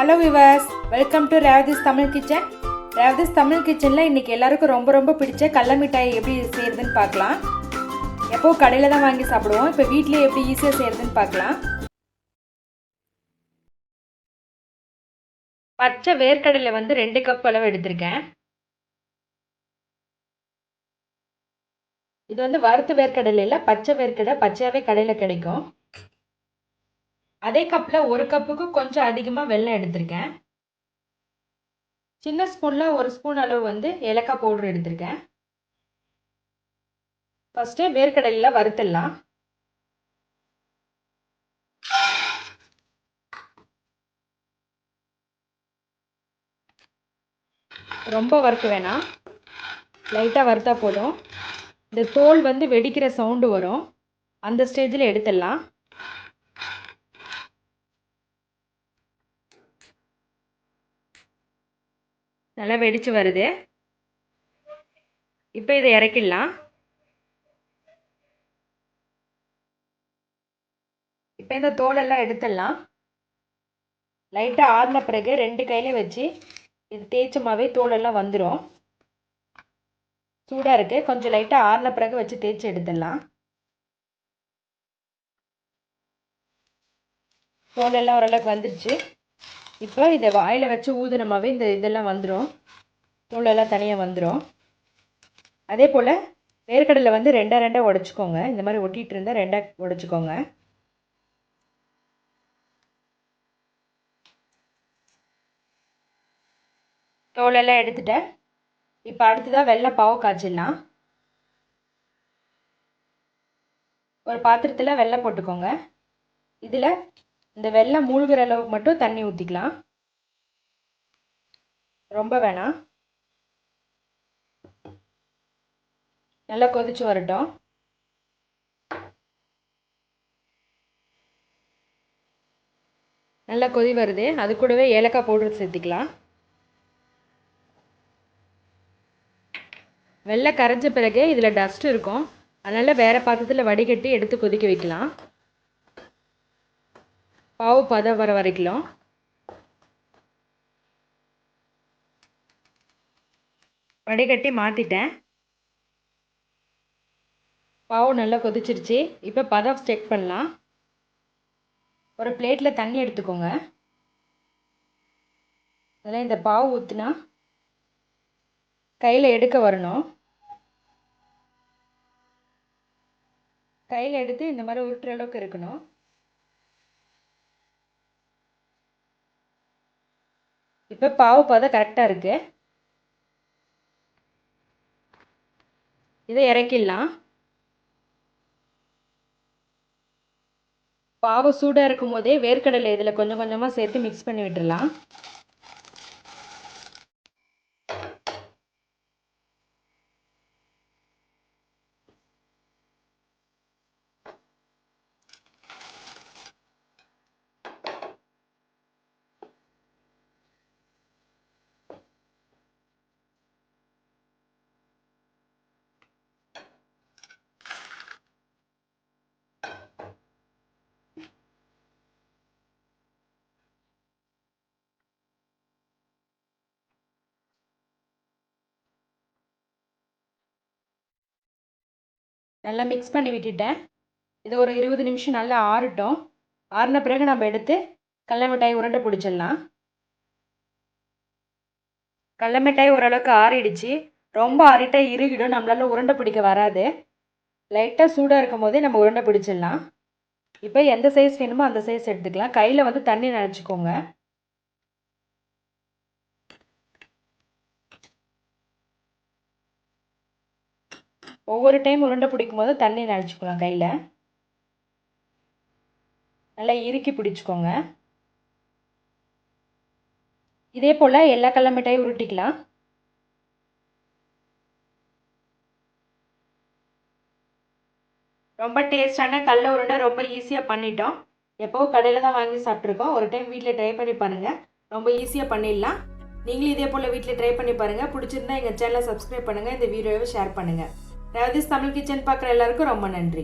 Hello viewers, welcome to Revathi's Tamil kitchen. Revathi's Tamil கிச்சனில் இன்றைக்கி எல்லாருக்கும் ரொம்ப ரொம்ப பிடிச்ச கடல மிட்டாய் எப்படி செய்கிறதுன்னு பார்க்கலாம். எப்போது கடையில் தான் வாங்கி சாப்பிடுவோம், இப்போ வீட்டிலே எப்படி ஈஸியாக செய்கிறதுன்னு பார்க்கலாம். பச்சை வேர்க்கடலை 2 கப் அளவு எடுத்திருக்கேன். இது வறுத்த வேர்க்கடலை இல்லை, பச்சை வேர்க்கடலை. பச்சையாகவே கடையில் கிடைக்கும். அதே கப்பில் 1 கப்புக்கு கொஞ்சம் அதிகமாக வெல்லம் எடுத்திருக்கேன். சின்ன ஸ்பூனில் 1 ஸ்பூன் அளவு ஏலக்காய் பவுடர் எடுத்திருக்கேன். ஃபஸ்ட்டு வேர்க்கடலையில் வறுத்துடலாம். ரொம்ப வறுக்க வேணாம், லைட்டாக வறுத்தா போதும். இந்த தோல் வெடிக்கிற சவுண்டு வரும், அந்த ஸ்டேஜில் எடுத்துடலாம். நல்லா வெடிச்சு வருது. இப்போ இதை இறக்கிடலாம். இப்போ இந்த தோலெல்லாம் எடுத்துடலாம். லைட்டாக ஆறின பிறகு 2 கையில வச்சு இது தேய்ச்சமாவே தோலெல்லாம் வந்துடும். சூடாக இருக்குது, கொஞ்சம் லைட்டாக ஆறின பிறகு வச்சு தேய்ச்சி எடுத்துடலாம். தோலெல்லாம் ஓரளவுக்கு வந்துடுச்சு. இப்போ இதை வாயில் வச்சு ஊதுனமாவே இதெல்லாம் வந்துடும், தோலெல்லாம் தனியாக வந்துடும். அதே போல் வேர்க்கடலை 2 உடச்சிக்கோங்க. இந்த மாதிரி ஒட்டிகிட்டு இருந்தால் 2 உடச்சிக்கோங்க. தோலெல்லாம் எடுத்துட்டேன். இப்போ அடுத்ததாக வெள்ளை பாவு காய்ச்சிடலாம். ஒரு பாத்திரத்தில் வெள்ளை போட்டுக்கோங்க. இதில் இந்த வெள்ளை மூழ்கிற அளவுக்கு மட்டும் தண்ணி ஊற்றிக்கலாம், ரொம்ப வேணாம். நல்லா கொதிச்சு வரட்டும். நல்லா கொதி வருது, அது கூடவே ஏலக்காய் பவுடர் சேர்த்துக்கலாம். வெள்ளை கரைஞ்ச பிறகு இதில் டஸ்ட் இருக்கும், அதனால் வேறு பாத்திரத்தில் வடிகட்டி எடுத்து கொதிக்க வைக்கலாம். பாவு பதம் வர வரைக்கும். வடிகட்டி மாற்றிட்டேன். பாவு நல்லா கொதிச்சிருச்சு. இப்போ பதம் செக் பண்ணலாம். ஒரு பிளேட்டில் தண்ணி எடுத்துக்கோங்க. அதில் இந்த பாவு ஊற்றினா கையில் எடுக்க வரணும். கையில் எடுத்து இந்த மாதிரி உருட்டுற அளவுக்கு இருக்கணும். இப்போ பாவு பதம் கரெக்டாக இருக்குது. இதை இறக்கிடலாம். பாவு சூடாக இருக்கும் போதே வேர்க்கடலை இதில் கொஞ்சம் கொஞ்சமாக சேர்த்து மிக்ஸ் பண்ணி விட்டுடலாம். நல்லா மிக்ஸ் பண்ணி விட்டுட்டேன். இது ஒரு 20 நிமிஷம் நல்லா ஆறட்டும். ஆறின பிறகு நம்ம எடுத்து கடல மிட்டாய் உருண்டை பிடிச்சிடலாம். கடல மிட்டாய் ஓரளவுக்கு ஆறிடுச்சு. ரொம்ப ஆறிட்டா இறுகிடும், நம்மளால உருண்டை பிடிக்க வராது. லைட்டாக சூடாக இருக்கும் போதே நம்ம உருண்டை பிடிச்சிடலாம். இப்போ எந்த சைஸ் வேணுமோ அந்த சைஸ் எடுத்துக்கலாம். கையில் தண்ணி நினச்சிக்கோங்க. ஒவ்வொரு டைம் உருண்டை பிடிக்கும் போது தண்ணி நினச்சிக்கலாம். கையில் நல்லா இறுக்கி பிடிச்சிக்கோங்க. இதே போல் எல்லா கடல மிட்டாயும் உருட்டிக்கலாம். ரொம்ப டேஸ்டான கடல உருண்டை ரொம்ப ஈஸியாக பண்ணிட்டோம். எப்போவும் கடையில் தான் வாங்கி சாப்பிட்ருக்கோம். ஒரு டைம் வீட்டில் ட்ரை பண்ணி பாருங்கள், ரொம்ப ஈஸியாக பண்ணிடலாம். நீங்களும் இதே போல் வீட்டில் ட்ரை பண்ணி பாருங்கள். பிடிச்சிருந்தா எங்கள் சேனலை சப்ஸ்கிரைப் பண்ணுங்கள், இந்த வீடியோவை ஷேர் பண்ணுங்கள். ரேவதிஸ் தமிழ் கிச்சன் பார்க்குற எல்லாருக்கும் ரொம்ப நன்றி.